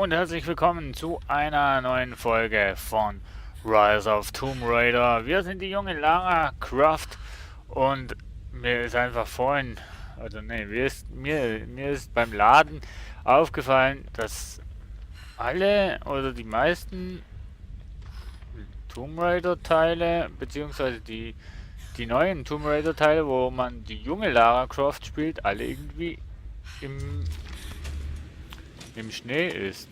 und herzlich willkommen zu einer neuen Folge von Rise of Tomb Raider. Wir sind die junge Lara Croft und mir ist einfach vorhin, also nee, mir ist beim Laden aufgefallen, dass alle oder die meisten Tomb Raider Teile, beziehungsweise die neuen Tomb Raider Teile, wo man die junge Lara Croft spielt, alle irgendwie im, im Schnee ist.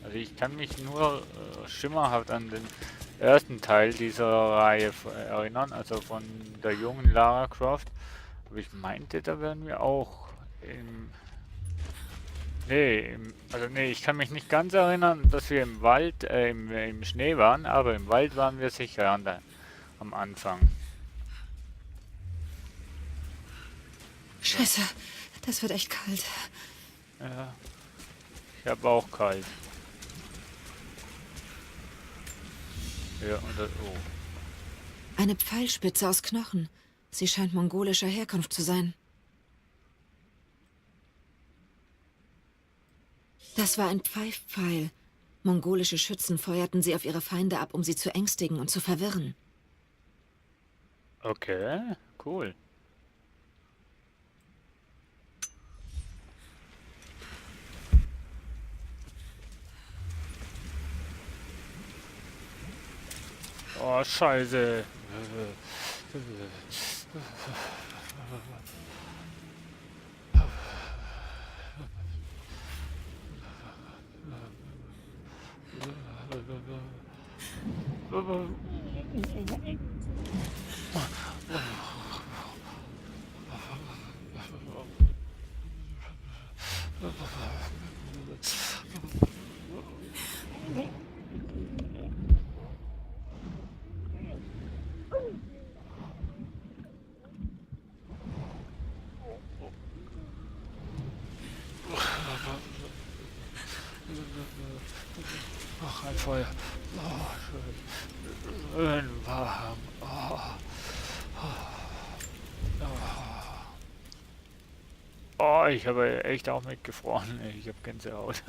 Also ich kann mich nur schimmerhaft an den ersten Teil dieser Reihe erinnern, also von der jungen Lara Croft. Aber ich meinte, da wären wir auch im... Nee, also nee, ich kann mich nicht ganz erinnern, dass wir im Wald, im Schnee waren, aber im Wald waren wir sicher am Anfang. Scheiße, das wird echt kalt. Ja, ich habe auch kalt. Ja, und das, oh. Eine Pfeilspitze aus Knochen. Sie scheint mongolischer Herkunft zu sein. Das war ein Pfeifpfeil. Mongolische Schützen feuerten sie auf ihre Feinde ab, um sie zu ängstigen und zu verwirren. Okay, cool. Oh, Scheiße. Ach, ein Feuer. Oh, schön warm. Oh, ich habe echt auch mitgefroren. Ich habe Gänsehaut.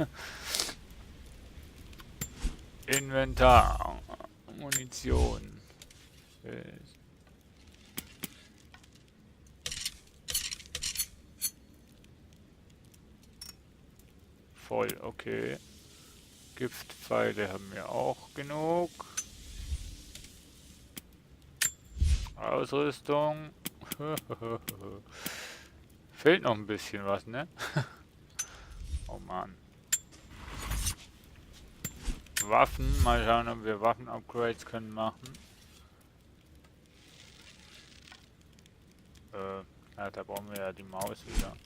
Inventar. Munition. Voll, okay. Giftpfeile haben wir auch genug. Ausrüstung. Fehlt noch ein bisschen was, ne? Oh Mann. Waffen. Mal schauen, ob wir Waffen-Upgrades können machen. Ja, da brauchen wir ja die Maus wieder.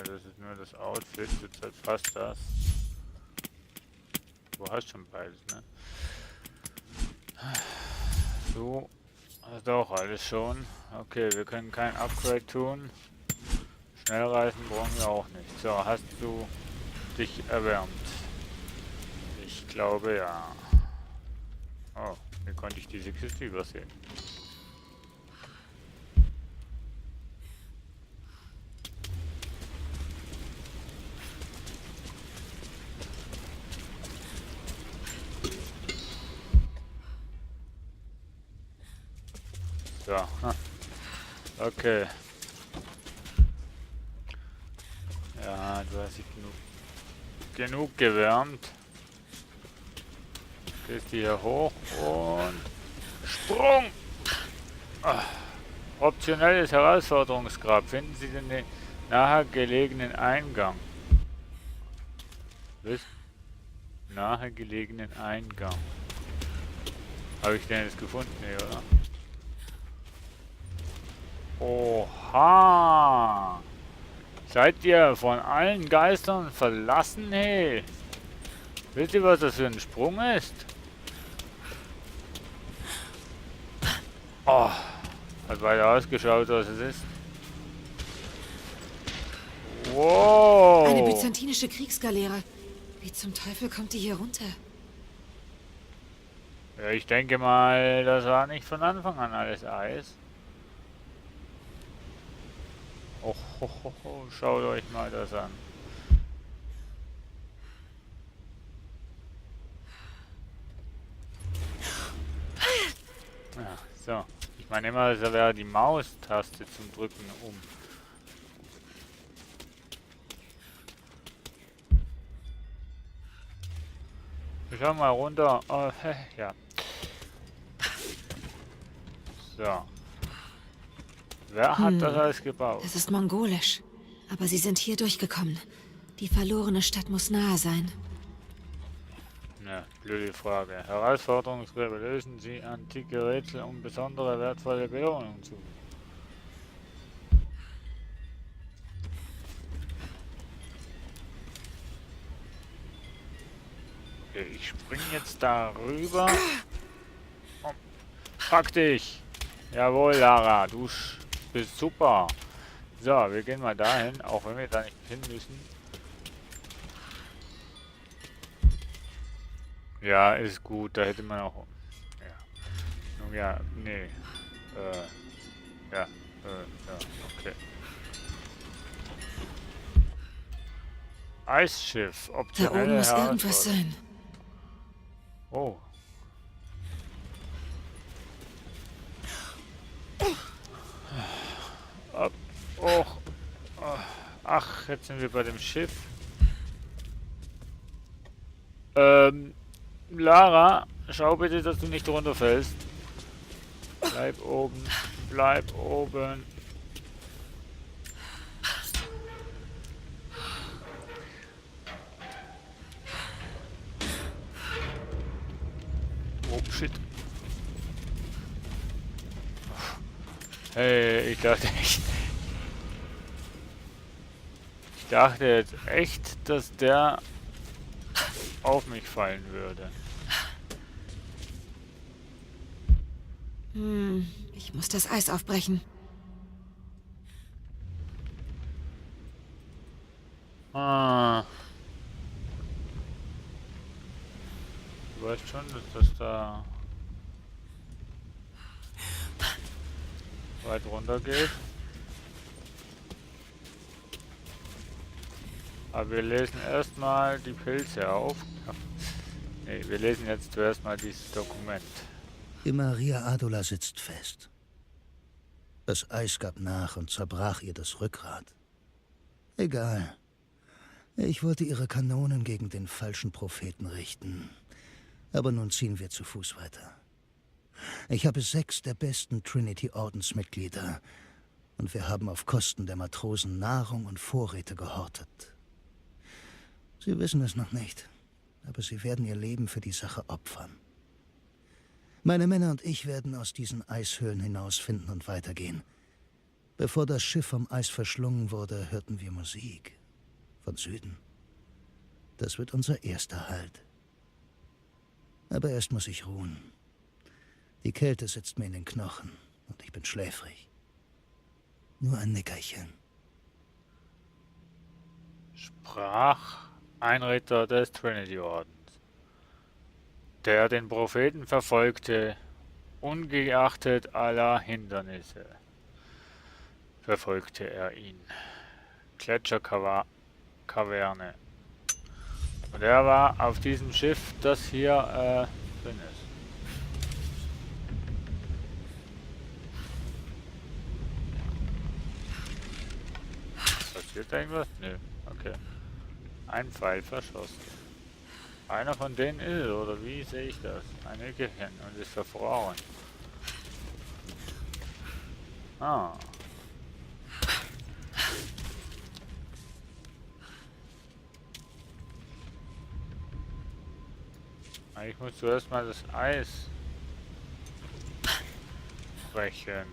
Das ist nur das Outfit, jetzt passt das. Du hast schon beides, ne? So, hast auch alles schon. Okay, wir können kein Upgrade tun. Schnellreisen brauchen wir auch nicht. So, hast du dich erwärmt? Ich glaube ja. Oh, wie konnte ich diese Kiste übersehen? So, okay. Ja, du hast dich genug gewärmt. Gehst hier hoch und Sprung! Ah. Optionelles Herausforderungsgrab. Finden Sie den nahegelegenen Eingang. Was? Nahegelegenen Eingang. Habe ich den jetzt gefunden? Nee, oder? Oha! Seid ihr von allen Geistern verlassen? Hey! Wisst ihr, was das für ein Sprung ist? Oh! Hat weiter ausgeschaut, was es ist. Wow! Eine byzantinische Kriegsgaleere. Wie zum Teufel kommt die hier runter? Ja, ich denke mal, das war nicht von Anfang an alles Eis. Oh, ho, ho, ho, schaut euch mal das an. So. Ich meine immer, das wäre die Maustaste zum Drücken um. Ich schau mal runter. Oh, ja. So. Wer hat das alles gebaut? Das ist mongolisch. Aber sie sind hier durchgekommen. Die verlorene Stadt muss nahe sein. Ne, blöde Frage. Herausforderungsgräber lösen Sie antike Rätsel, um besondere wertvolle Belohnungen zu. Okay, ich spring jetzt darüber. Oh, pack dich! Jawohl, Lara, du bist super. So, wir gehen mal dahin, auch wenn wir da nicht hin müssen. Ja, ist gut, da hätte man auch... Ja, nun ja, nee. Ja, okay. Eisschiff, Da oben optionelle muss irgendwas Herausforderung. sein. Oh. Ab, och. Ach, jetzt sind wir bei dem Schiff. Lara, schau bitte, dass du nicht runterfällst. Bleib oben. Bleib oben. Oh, shit. Hey, ich dachte echt... Ich dachte jetzt echt, dass der auf mich fallen würde. Ich muss das Eis aufbrechen. Ah. Du weißt schon, dass das da weit runter geht. Aber wir lesen erstmal die Pilze auf. Nee, wir lesen jetzt zuerst mal dieses Dokument. Die Maria Adula sitzt fest. Das Eis gab nach und zerbrach ihr das Rückgrat. Egal. Ich wollte ihre Kanonen gegen den falschen Propheten richten. Aber nun ziehen wir zu Fuß weiter. Ich habe 6 der besten Trinity-Ordensmitglieder. Und wir haben auf Kosten der Matrosen Nahrung und Vorräte gehortet. Sie wissen es noch nicht, aber sie werden ihr Leben für die Sache opfern. Meine Männer und ich werden aus diesen Eishöhlen hinausfinden und weitergehen. Bevor das Schiff vom Eis verschlungen wurde, hörten wir Musik. Von Süden. Das wird unser erster Halt. Aber erst muss ich ruhen. Die Kälte sitzt mir in den Knochen und ich bin schläfrig. Nur ein Nickerchen. Sprach ein Ritter des Trinity-Ordens, der den Propheten verfolgte, ungeachtet aller Hindernisse. Verfolgte er ihn. Gletscherkaverne. Und er war auf diesem Schiff, das hier drin ist. Passiert irgendwas? Nö, okay. Ein Pfeil verschossen. Einer von denen ist es, oder wie sehe ich das? Ein Nickerchen und ist verfroren. Ah. Ich muss zuerst mal das Eis brechen.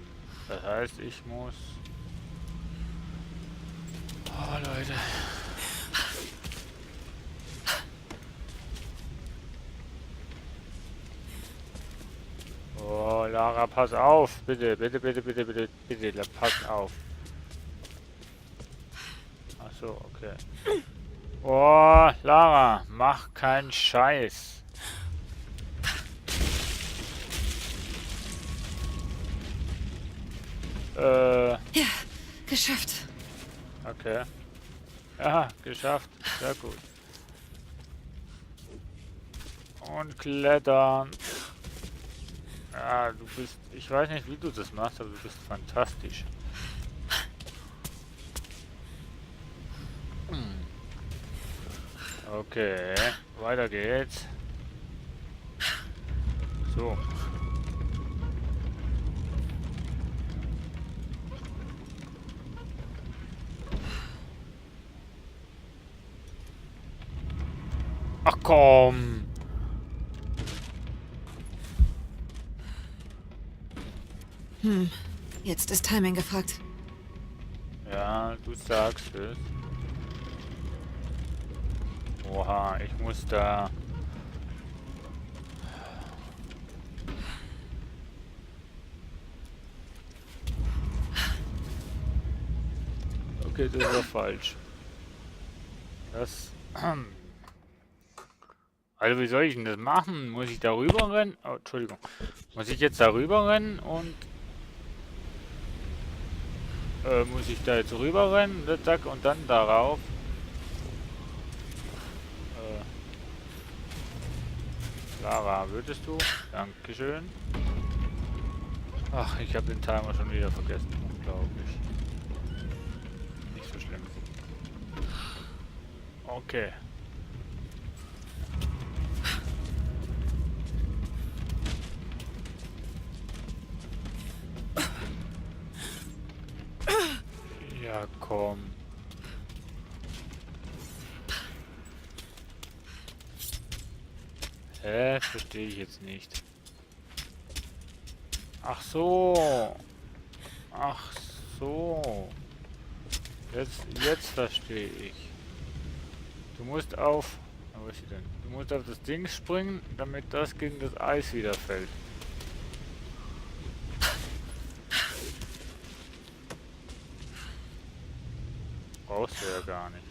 Das heißt, ich muss... Oh, Leute. Oh, Lara, pass auf. Bitte, bitte, bitte, bitte, bitte, bitte, pass auf. Ach so, okay. Oh, Lara, mach keinen Scheiß. Ja, geschafft. Okay. Ja, geschafft. Sehr gut. Und klettern. Ja, du bist... Ich weiß nicht, wie du das machst, aber du bist fantastisch. Okay, weiter geht's. So. Ach komm! Jetzt ist Timing gefragt. Ja, du sagst es. Oha, ich muss da... Okay, das war falsch. Das... Also wie soll ich denn das machen? Muss ich darüber rennen? Oh, Entschuldigung. Muss ich jetzt darüber rennen und... muss ich da jetzt rüber rennen? Zack, und dann darauf? Lara, würdest du? Dankeschön. Ach, ich habe den Timer schon wieder vergessen. Unglaublich. Nicht so schlimm. Okay. Ja, komm. Hä? Verstehe ich jetzt nicht. Ach so. Ach so. Jetzt verstehe ich. Du musst auf... Wo ist sie denn? Du musst auf das Ding springen, damit das gegen das Eis wieder fällt. Brauchst du ja gar nicht.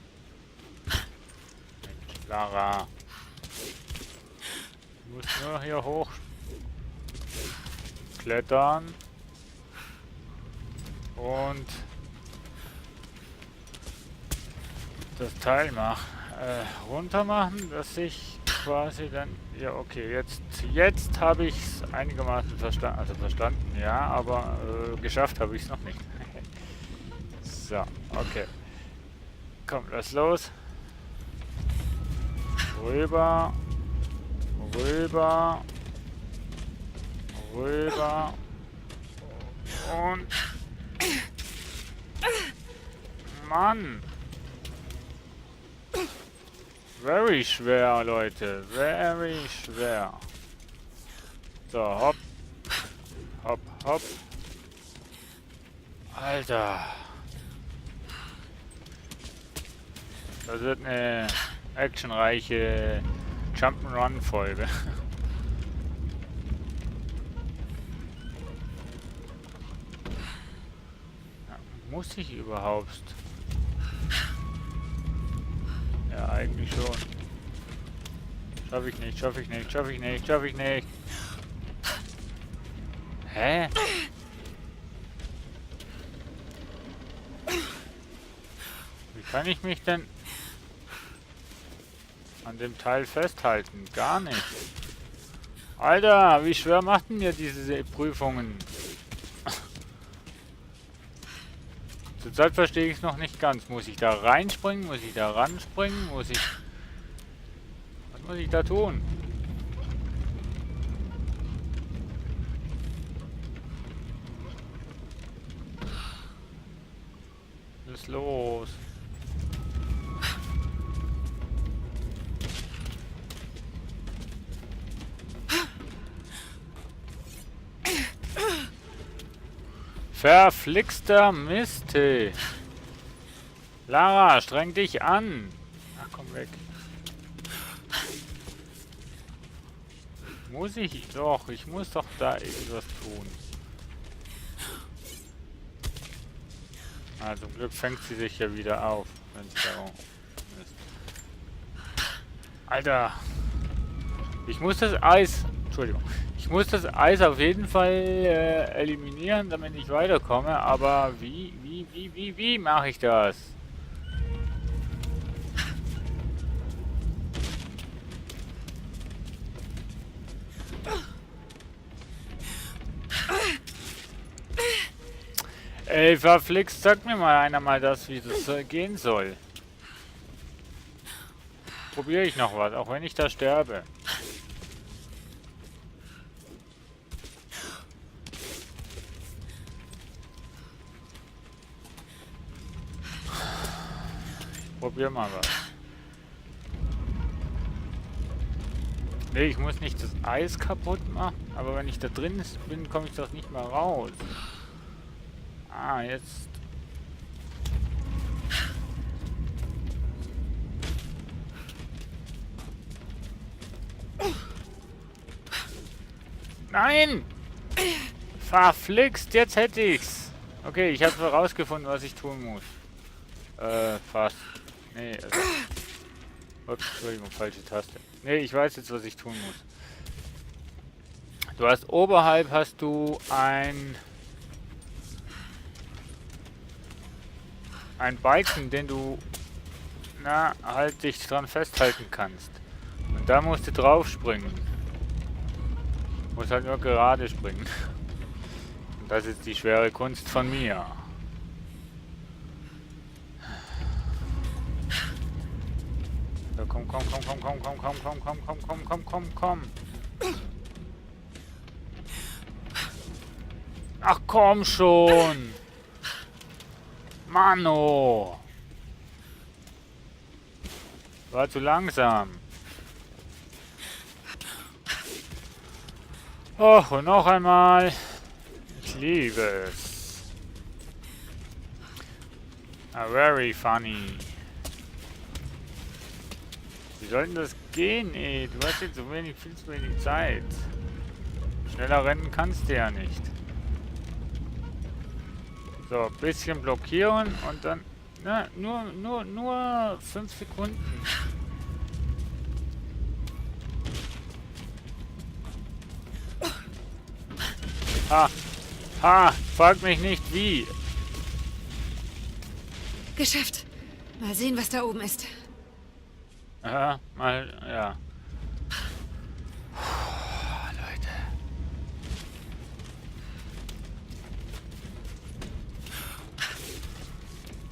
Mensch, Lara. Du musst nur hier hoch klettern und das Teil runter machen, dass ich quasi dann... Ja, okay, jetzt habe ich es einigermaßen verstanden. Also verstanden, ja, aber geschafft habe ich es noch nicht. So, okay. Komm, lass los. Rüber. Rüber. Rüber. Und... Mann! Very schwer, Leute. Very schwer. So, hopp. Hopp, hopp. Alter. Das wird eine actionreiche Jump'n'Run-Folge. Ja, muss ich überhaupt? Ja, eigentlich schon. Schaffe ich nicht, schaffe ich nicht, schaffe ich nicht, schaffe ich nicht. Hä? Wie kann ich mich denn an dem Teil festhalten? Gar nicht. Alter, wie schwer macht denn ihr diese Prüfungen? Zurzeit verstehe ich es noch nicht ganz. Muss ich da reinspringen? Muss ich da ranspringen? Was muss ich da tun? Was ist los? Verflixter Miste. Lara, streng dich an. Ach, komm weg. Muss ich doch. Ich muss doch da irgendwas tun. Ah, zum Glück fängt sie sich ja wieder auf. Wenn's darum ist. Alter. Ich muss das Eis... Entschuldigung. Ich muss das Eis auf jeden Fall eliminieren, damit ich weiterkomme. Aber wie mache ich das? Ey, verflixt, sag mir mal einer mal das, wie das gehen soll. Probiere ich noch was, auch wenn ich da sterbe. Probier mal was. Nee, ich muss nicht das Eis kaputt machen, aber wenn ich da drin bin, komme ich doch nicht mehr raus. Ah, jetzt. Nein! Verflixt, jetzt hätte ich's. Okay, ich habe herausgefunden, was ich tun muss. Fast. Nee, also. Ups, Entschuldigung, falsche Taste. Nee, ich weiß jetzt, was ich tun muss. Du hast oberhalb hast du ein Balken, den du halt dich dran festhalten kannst. Und da musst du drauf springen. Muss halt nur gerade springen. Und das ist die schwere Kunst von mir. So, komm. Ach komm schon! Mano! War zu langsam. Och, und noch einmal. Ich liebe es. Very funny. Wie soll denn das gehen, ey? Du hast jetzt so wenig, viel zu wenig Zeit. Schneller rennen kannst du ja nicht. So, ein bisschen blockieren und dann... Na, nur 5 Sekunden. Frag mich nicht wie. Geschafft. Mal sehen, was da oben ist. Ja. Leute.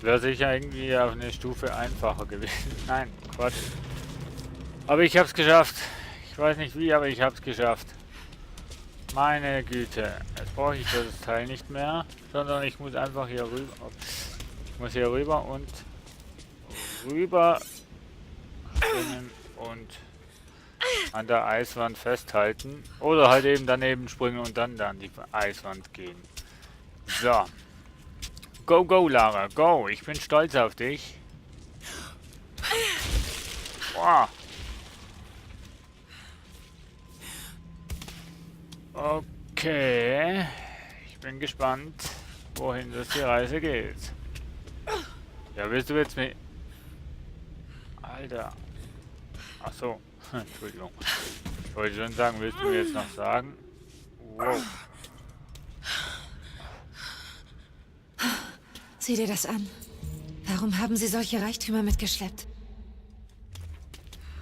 Wäre sicher irgendwie auf eine Stufe einfacher gewesen. Nein, Quatsch. Aber ich hab's geschafft. Ich weiß nicht wie, aber ich hab's geschafft. Meine Güte. Jetzt brauche ich das Teil nicht mehr, sondern ich muss einfach hier rüber. Ich muss hier rüber und rüber springen und an der Eiswand festhalten. Oder halt eben daneben springen und dann die Eiswand gehen. So. Go, Lara, go. Ich bin stolz auf dich. Boah. Okay. Ich bin gespannt, wohin das die Reise geht. Ja, willst du jetzt mit... Alter. Ach so. Entschuldigung. Ich wollte schon sagen, willst du mir jetzt noch sagen? Wow. Sieh dir das an. Warum haben sie solche Reichtümer mitgeschleppt?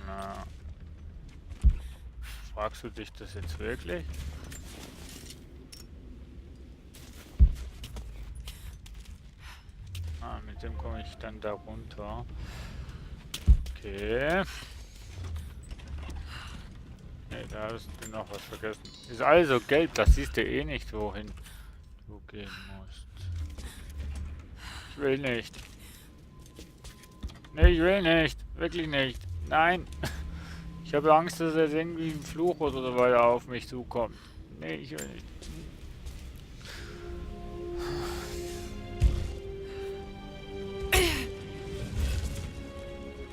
Na. Fragst du dich das jetzt wirklich? Mit dem komme ich dann da runter. Okay. Ne, da hast du noch was vergessen. Ist also gelb, das siehst du eh nicht, wohin du gehen musst. Ich will nicht. Ne, ich will nicht. Wirklich nicht. Nein. Ich habe Angst, dass jetzt irgendwie ein Fluch oder so weiter auf mich zukommt. Ne, ich will nicht.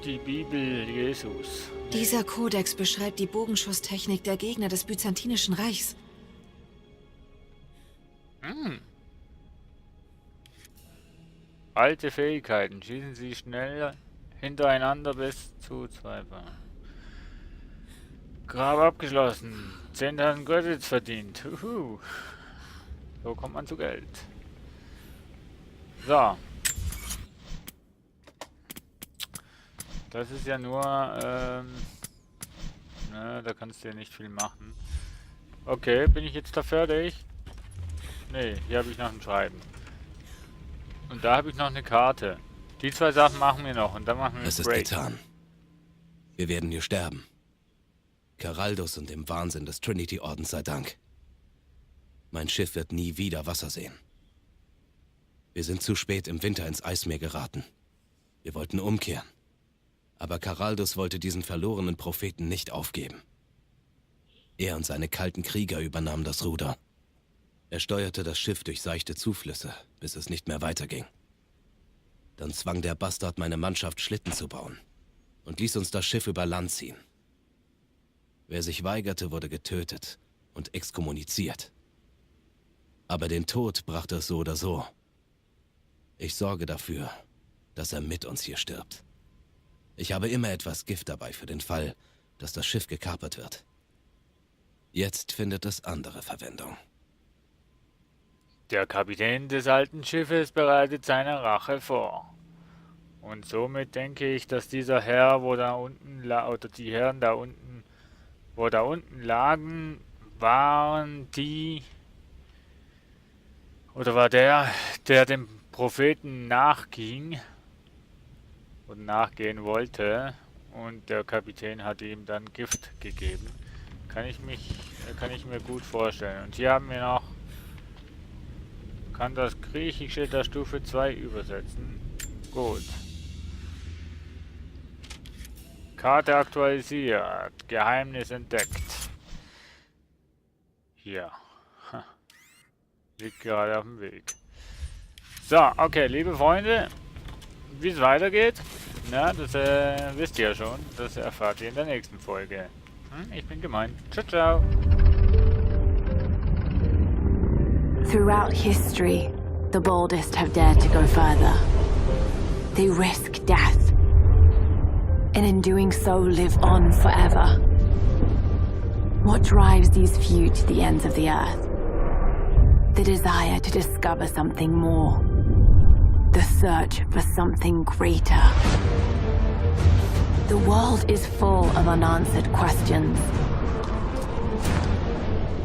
Die Bibel Jesus. Dieser Kodex beschreibt die Bogenschusstechnik der Gegner des Byzantinischen Reichs. Alte Fähigkeiten. Schießen Sie schnell hintereinander bis zu 2 Mal. Grab abgeschlossen. 10.000 Credits verdient. Huhu. So kommt man zu Geld. So. Das ist ja nur, ne, da kannst du ja nicht viel machen. Okay, bin ich jetzt da fertig? Ne, hier habe ich noch ein Schreiben. Und da habe ich noch eine Karte. Die 2 Sachen machen wir noch und dann machen wir Es ist Break. getan. Wir werden hier sterben. Caraldus und dem Wahnsinn des Trinity-Ordens sei Dank. Mein Schiff wird nie wieder Wasser sehen. Wir sind zu spät im Winter ins Eismeer geraten. Wir wollten umkehren. Aber Caraldus wollte diesen verlorenen Propheten nicht aufgeben. Er und seine kalten Krieger übernahmen das Ruder. Er steuerte das Schiff durch seichte Zuflüsse, bis es nicht mehr weiterging. Dann zwang der Bastard meine Mannschaft, Schlitten zu bauen und ließ uns das Schiff über Land ziehen. Wer sich weigerte, wurde getötet und exkommuniziert. Aber den Tod brachte es so oder so. Ich sorge dafür, dass er mit uns hier stirbt. Ich habe immer etwas Gift dabei für den Fall, dass das Schiff gekapert wird. Jetzt findet es andere Verwendung. Der Kapitän des alten Schiffes bereitet seine Rache vor. Und somit denke ich, dass dieser Herr, wo da unten oder die Herren da unten, wo da unten lagen, waren die, oder war der dem Propheten nachging und nachgehen wollte, und der Kapitän hat ihm dann Gift gegeben. Kann ich mir gut vorstellen. Und hier haben wir noch, kann das Griechische der Stufe 2 übersetzen. Gut. Karte aktualisiert. Geheimnis entdeckt. Hier. Liegt gerade auf dem Weg. So, okay, liebe Freunde. Wie es weitergeht, na, das wisst ihr ja schon. Das erfahrt ihr in der nächsten Folge. Ich bin gemeint. Ciao, ciao. Throughout history, the boldest have dared to go further. They risk death, and in doing so live on forever. What drives these few to the ends of the earth? The desire to discover something more. The search for something greater. The world is full of unanswered questions.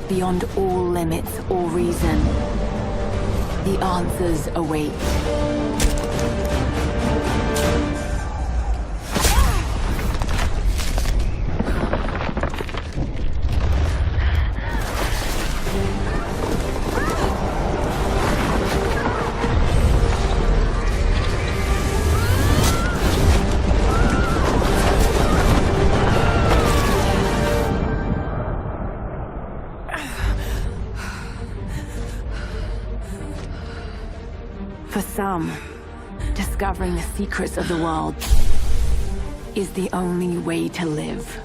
Beyond all limits or reason, the answers await. For some, discovering the secrets of the world is the only way to live.